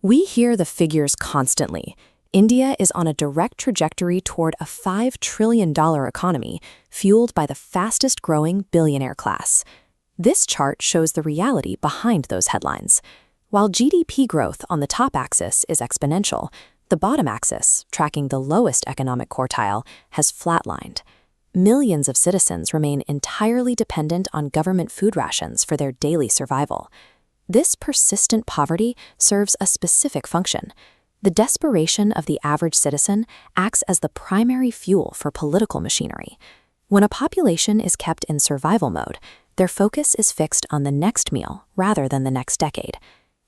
We hear the figures constantly. India is on a direct trajectory toward a $5 trillion economy, fueled by the fastest-growing billionaire class. This chart shows the reality behind those headlines. While GDP growth on the top axis is exponential, the bottom axis, tracking the lowest economic quartile, has flatlined. Millions of citizens remain entirely dependent on government food rations for their daily survival. This persistent poverty serves a specific function. The desperation of the average citizen acts as the primary fuel for political machinery. When a population is kept in survival mode, their focus is fixed on the next meal rather than the next decade.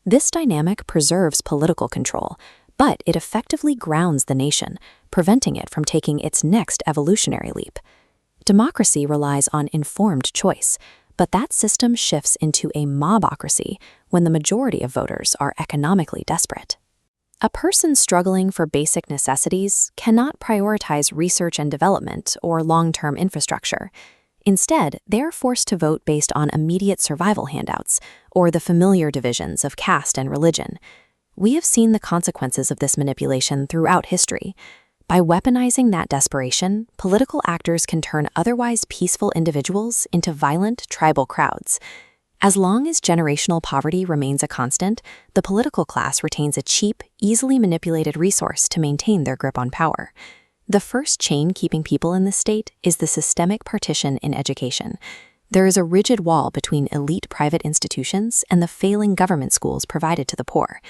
This dynamic preserves political control, but it effectively grounds the nation, preventing it from taking its next evolutionary leap. Democracy relies on informed choice, but that system shifts into a mobocracy when the majority of voters are economically desperate. A person struggling for basic necessities cannot prioritize research and development or long-term infrastructure. Instead, they are forced to vote based on immediate survival handouts or the familiar divisions of caste and religion. We have seen the consequences of this manipulation throughout history. By weaponizing that desperation, political actors can turn otherwise peaceful individuals into violent tribal crowds. As long as generational poverty remains a constant, the political class retains a cheap, easily manipulated resource to maintain their grip on power. The first chain keeping people in this state is the systemic partition in education. There is a rigid wall between elite private institutions and the failing government schools provided to the poor.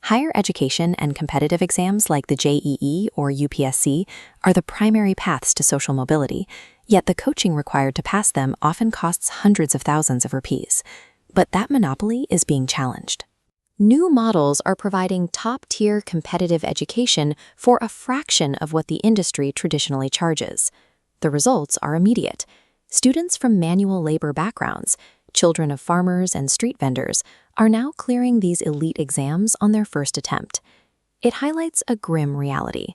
Higher education and competitive exams like the JEE or UPSC are the primary paths to social mobility, yet the coaching required to pass them often costs hundreds of thousands of rupees. But that monopoly is being challenged. New models are providing top-tier competitive education for a fraction of what the industry traditionally charges. The results are immediate. Students from manual labor backgrounds, children of farmers and street vendors, are now clearing these elite exams on their first attempt. It highlights a grim reality.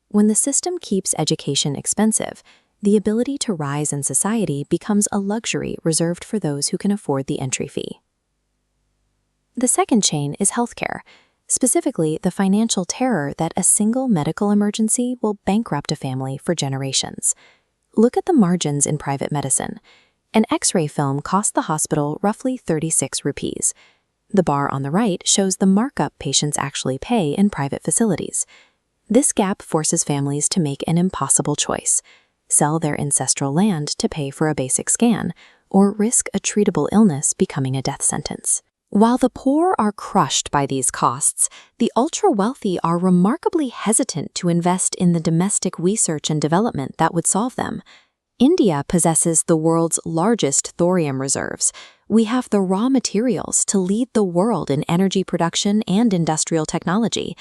When the system keeps education expensive, the ability to rise in society becomes a luxury reserved for those who can afford the entry fee. The second chain is healthcare, specifically the financial terror that a single medical emergency will bankrupt a family for generations. Look at the margins in private medicine. An X-ray film costs the hospital roughly 36 rupees. The bar on the right shows the markup patients actually pay in private facilities. This gap forces families to make an impossible choice: sell their ancestral land to pay for a basic scan, or risk a treatable illness becoming a death sentence. While the poor are crushed by these costs, the ultra-wealthy are remarkably hesitant to invest in the domestic research and development that would solve them. India possesses the world's largest thorium reserves. We have the raw materials to lead the world in energy production and industrial technology.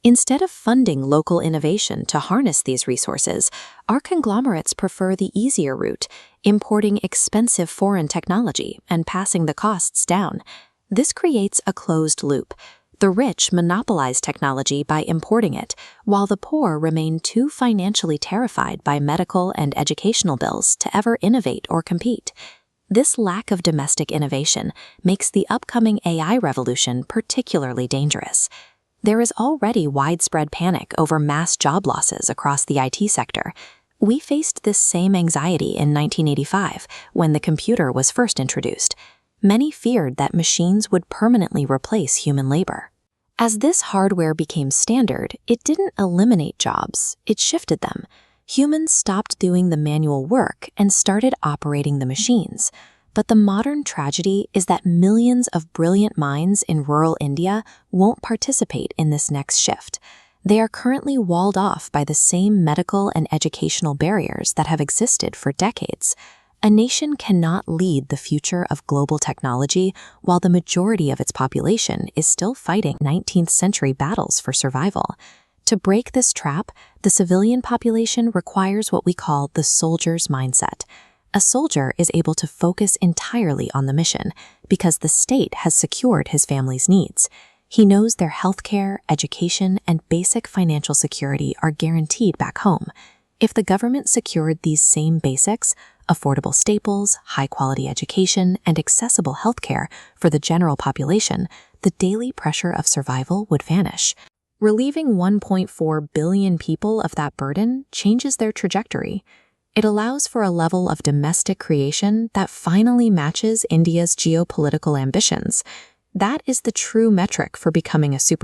Instead of funding local innovation to harness these resources, our conglomerates prefer the easier route, importing expensive foreign technology and passing the costs down. This creates a closed loop. The rich monopolize technology by importing it, while the poor remain too financially terrified by medical and educational bills to ever innovate or compete. This lack of domestic innovation makes the upcoming AI revolution particularly dangerous. There is already widespread panic over mass job losses across the IT sector. We faced this same anxiety in 1985 when the computer was first introduced. Many feared that machines would permanently replace human labor. As this hardware became standard, it didn't eliminate jobs, it shifted them. Humans stopped doing the manual work and started operating the machines. But the modern tragedy is that millions of brilliant minds in rural India won't participate in this next shift. They are currently walled off by the same medical and educational barriers that have existed for decades. A nation cannot lead the future of global technology while the majority of its population is still fighting 19th century battles for survival. To break this trap, the civilian population requires what we call the soldier's mindset. A soldier is able to focus entirely on the mission because the state has secured his family's needs. He knows their healthcare, education, and basic financial security are guaranteed back home. If the government secured these same basics, affordable staples, high-quality education, and accessible healthcare for the general population, the daily pressure of survival would vanish. Relieving 1.4 billion people of that burden changes their trajectory. It allows for a level of domestic creation that finally matches India's geopolitical ambitions. That is the true metric for becoming a superpower.